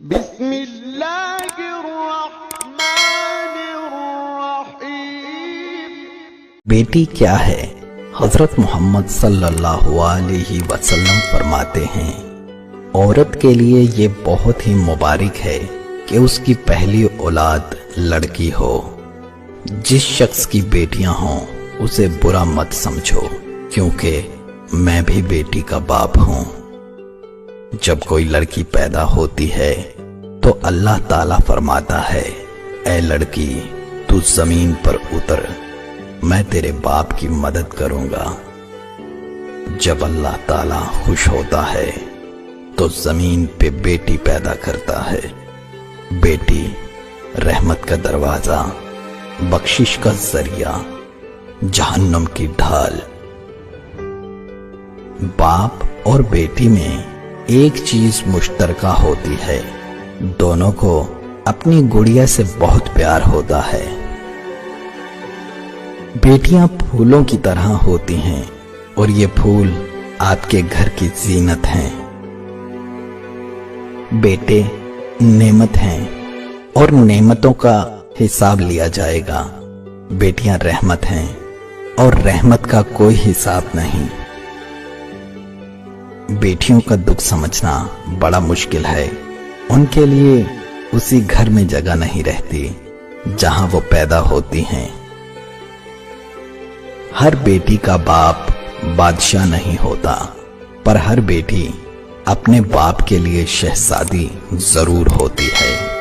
بسم اللہ الرحمن الرحیم۔ بیٹی کیا ہے؟ حضرت محمد صلی اللہ علیہ وسلم فرماتے ہیں، عورت کے لیے یہ بہت ہی مبارک ہے کہ اس کی پہلی اولاد لڑکی ہو۔ جس شخص کی بیٹیاں ہوں اسے برا مت سمجھو، کیونکہ میں بھی بیٹی کا باپ ہوں۔ جب کوئی لڑکی پیدا ہوتی ہے تو اللہ تعالیٰ فرماتا ہے، اے لڑکی تو زمین پر اتر، میں تیرے باپ کی مدد کروں گا۔ جب اللہ تعالیٰ خوش ہوتا ہے تو زمین پہ بیٹی پیدا کرتا ہے۔ بیٹی رحمت کا دروازہ، بخشش کا ذریعہ، جہنم کی ڈھال۔ باپ اور بیٹی میں ایک چیز مشترکہ ہوتی ہے، دونوں کو اپنی گڑیا سے بہت پیار ہوتا ہے۔ بیٹیاں پھولوں کی طرح ہوتی ہیں اور یہ پھول آپ کے گھر کی زینت ہیں۔ بیٹے نعمت ہیں اور نعمتوں کا حساب لیا جائے گا۔ بیٹیاں رحمت ہیں اور رحمت کا کوئی حساب نہیں۔ بیٹیوں کا دکھ سمجھنا بڑا مشکل ہے، ان کے لیے اسی گھر میں جگہ نہیں رہتی جہاں وہ پیدا ہوتی ہیں۔ ہر بیٹی کا باپ بادشاہ نہیں ہوتا، پر ہر بیٹی اپنے باپ کے لیے شہزادی ضرور ہوتی ہے۔